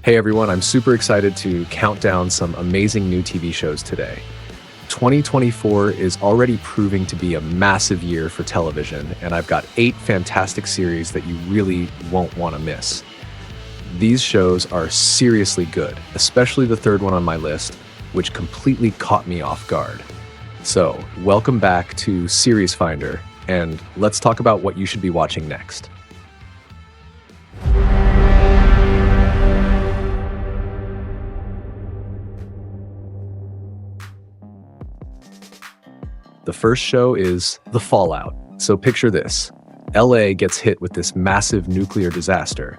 Hey everyone, I'm super excited to count down some amazing new TV shows today. 2024 is already proving to be a massive year for television, and I've got 8 fantastic series that you really won't want to miss. These shows are seriously good, especially the third one on my list, which completely caught me off guard. So, welcome back to Series Finder, and let's talk about what you should be watching next. The first show is The Fallout. So picture this. LA gets hit with this massive nuclear disaster,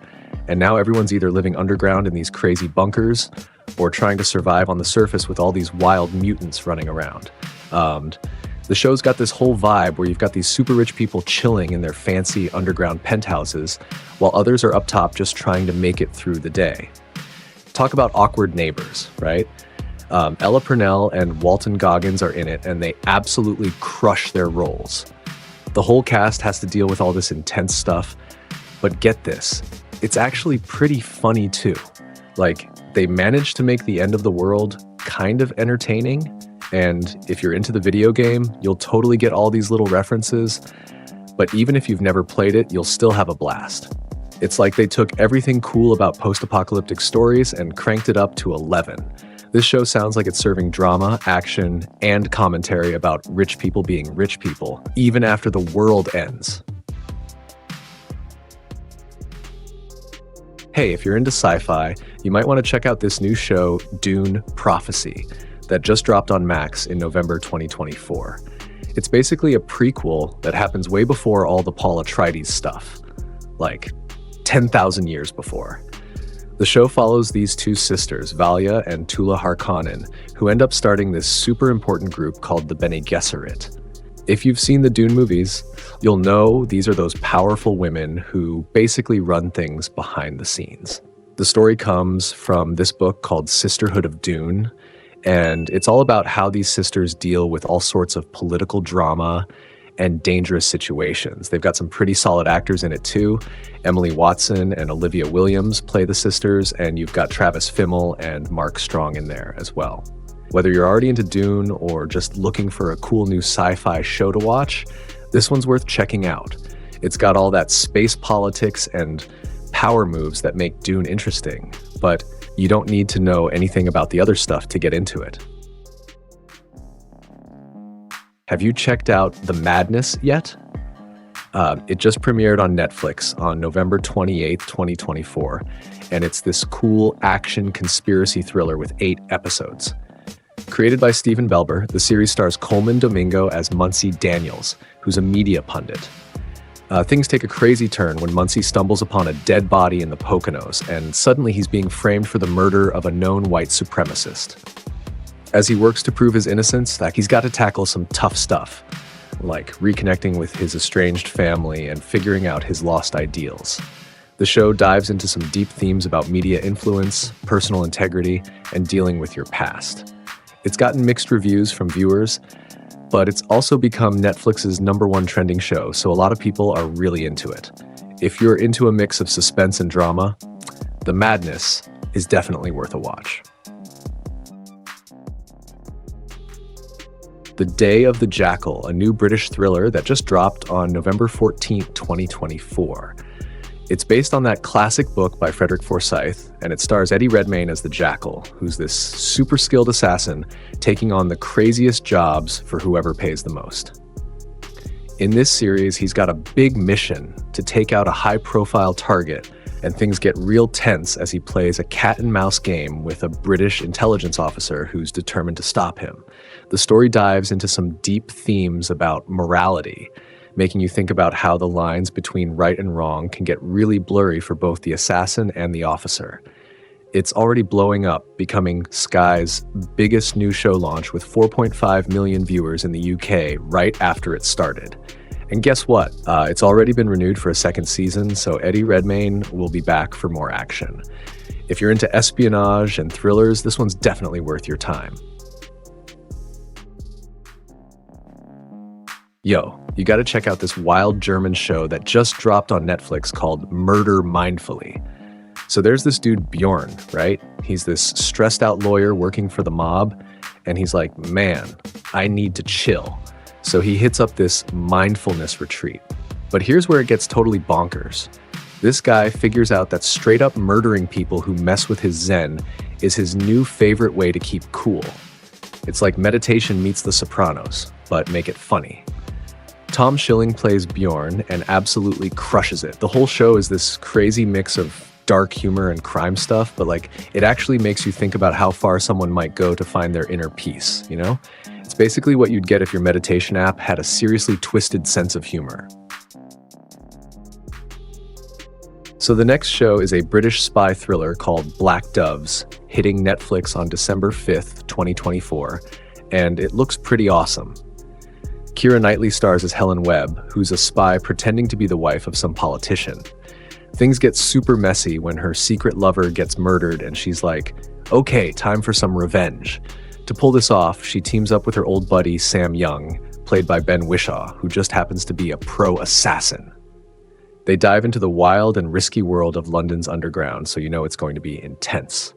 and now everyone's either living underground in these crazy bunkers or trying to survive on the surface with all these wild mutants running around. The show's got this whole vibe where you've got these super rich people chilling in their fancy underground penthouses, while others are up top just trying to make it through the day. Talk about awkward neighbors, right? Ella Purnell and Walton Goggins are in it, and they absolutely crush their roles. The whole cast has to deal with all this intense stuff, but get this, it's actually pretty funny too. Like, they managed to make the end of the world kind of entertaining, and if you're into the video game, you'll totally get all these little references, but even if you've never played it, you'll still have a blast. It's like they took everything cool about post-apocalyptic stories and cranked it up to 11. This show sounds like it's serving drama, action, and commentary about rich people being rich people, even after the world ends. Hey, if you're into sci-fi, you might want to check out this new show, Dune Prophecy, that just dropped on Max in November 2024. It's basically a prequel that happens way before all the Paul Atreides stuff, like 10,000 years before. The show follows these two sisters, Valia and Tula Harkonnen, who end up starting this super important group called the Bene Gesserit. If you've seen the Dune movies, you'll know these are those powerful women who basically run things behind the scenes. The story comes from this book called Sisterhood of Dune, and it's all about how these sisters deal with all sorts of political drama and dangerous situations. They've got some pretty solid actors in it too. Emily Watson and Olivia Williams play the sisters, and you've got Travis Fimmel and Mark Strong in there as well. Whether you're already into Dune or just looking for a cool new sci-fi show to watch, this one's worth checking out. It's got all that space politics and power moves that make Dune interesting, but you don't need to know anything about the other stuff to get into it. Have you checked out The Madness yet? It just premiered on Netflix on November 28th, 2024, and it's this cool action conspiracy thriller with 8 episodes. Created by Stephen Belber, the series stars Coleman Domingo as Muncie Daniels, who's a media pundit. Things take a crazy turn when Muncie stumbles upon a dead body in the Poconos, and suddenly he's being framed for the murder of a known white supremacist. As he works to prove his innocence, he's got to tackle some tough stuff, like reconnecting with his estranged family and figuring out his lost ideals. The show dives into some deep themes about media influence, personal integrity, and dealing with your past. It's gotten mixed reviews from viewers, but it's also become Netflix's #1 trending show, so a lot of people are really into it. If you're into a mix of suspense and drama, The Madness is definitely worth a watch. The Day of the Jackal, a new British thriller that just dropped on November 14th, 2024. It's based on that classic book by Frederick Forsyth, and it stars Eddie Redmayne as the Jackal, who's this super skilled assassin taking on the craziest jobs for whoever pays the most. In this series, he's got a big mission to take out a high-profile target, and things get real tense as he plays a cat-and-mouse game with a British intelligence officer who's determined to stop him. The story dives into some deep themes about morality, making you think about how the lines between right and wrong can get really blurry for both the assassin and the officer. It's already blowing up, becoming Sky's biggest new show launch with 4.5 million viewers in the UK right after it started. And guess what? It's already been renewed for a second season, so Eddie Redmayne will be back for more action. If you're into espionage and thrillers, this one's definitely worth your time. Yo, you gotta check out this wild German show that just dropped on Netflix called Murder Mindfully. So there's this dude Bjorn, right? He's this stressed out lawyer working for the mob, and he's like, man, I need to chill. So he hits up this mindfulness retreat. But here's where it gets totally bonkers. This guy figures out that straight up murdering people who mess with his zen is his new favorite way to keep cool. It's like meditation meets The Sopranos, but make it funny. Tom Schilling plays Bjorn and absolutely crushes it. The whole show is this crazy mix of dark humor and crime stuff, but like it actually makes you think about how far someone might go to find their inner peace, you know? It's basically what you'd get if your meditation app had a seriously twisted sense of humor. So the next show is a British spy thriller called Black Doves, hitting Netflix on December 5th, 2024, and it looks pretty awesome. Keira Knightley stars as Helen Webb, who's a spy pretending to be the wife of some politician. Things get super messy when her secret lover gets murdered and she's like, okay, time for some revenge. To pull this off, she teams up with her old buddy Sam Young, played by Ben Whishaw, who just happens to be a pro assassin. They dive into the wild and risky world of London's underground, so you know it's going to be intense.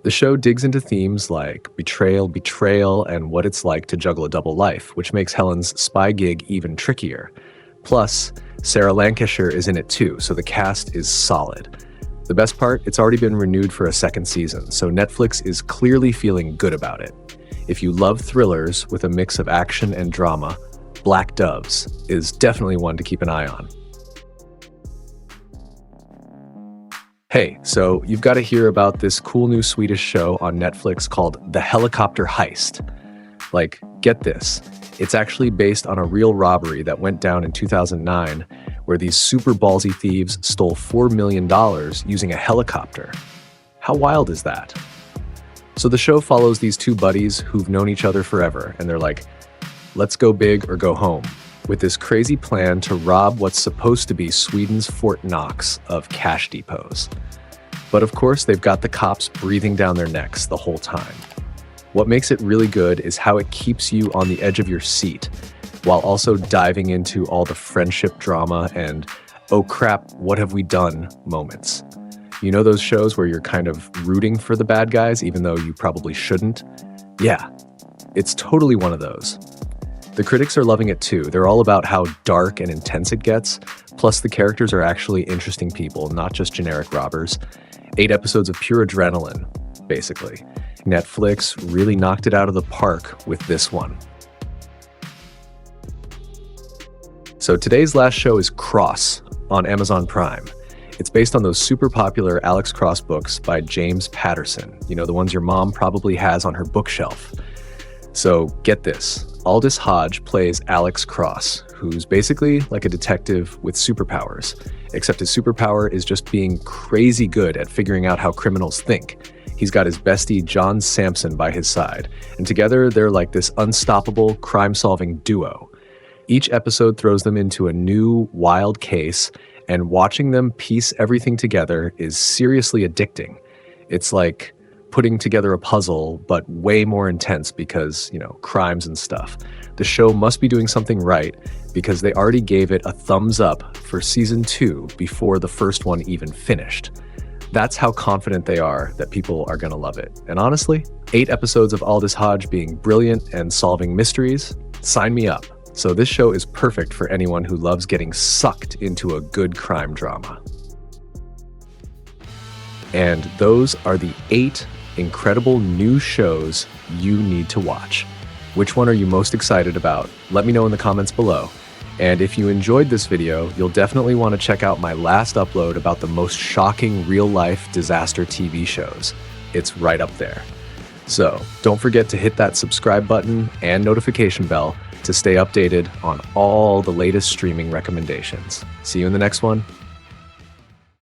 The show digs into themes like betrayal, and what it's like to juggle a double life, which makes Helen's spy gig even trickier. Plus, Sarah Lancashire is in it too, so the cast is solid. The best part, it's already been renewed for a second season, so Netflix is clearly feeling good about it. If you love thrillers with a mix of action and drama, Black Doves is definitely one to keep an eye on. Hey, so you've got to hear about this cool new Swedish show on Netflix called The Helicopter Heist. Like, get this. It's actually based on a real robbery that went down in 2009, where these super ballsy thieves stole $4 million using a helicopter. How wild is that? So the show follows these two buddies who've known each other forever, and they're like, let's go big or go home, with this crazy plan to rob what's supposed to be Sweden's Fort Knox of cash depots. But of course, they've got the cops breathing down their necks the whole time. What makes it really good is how it keeps you on the edge of your seat, while also diving into all the friendship drama and, oh crap, what have we done moments. You know those shows where you're kind of rooting for the bad guys, even though you probably shouldn't? Yeah, it's totally one of those. The critics are loving it too. They're all about how dark and intense it gets, plus the characters are actually interesting people, not just generic robbers. 8 episodes of pure adrenaline, basically. Netflix really knocked it out of the park with this one. So today's last show is Cross on Amazon Prime. It's based on those super popular Alex Cross books by James Patterson, you know, the ones your mom probably has on her bookshelf. So get this, Aldous Hodge plays Alex Cross, who's basically like a detective with superpowers, except his superpower is just being crazy good at figuring out how criminals think. He's got his bestie John Sampson by his side, and together they're like this unstoppable crime-solving duo. Each episode throws them into a new, wild case, and watching them piece everything together is seriously addicting. It's like putting together a puzzle, but way more intense because, you know, crimes and stuff. The show must be doing something right because they already gave it a thumbs up for season 2 before the first one even finished. That's how confident they are that people are going to love it. And honestly, 8 episodes of Aldous Hodge being brilliant and solving mysteries, sign me up. So this show is perfect for anyone who loves getting sucked into a good crime drama. And those are the 8 incredible new shows you need to watch. Which one are you most excited about? Let me know in the comments below. And if you enjoyed this video, you'll definitely want to check out my last upload about the most shocking real-life disaster TV shows. It's right up there. So don't forget to hit that subscribe button and notification bell to stay updated on all the latest streaming recommendations. See you in the next one.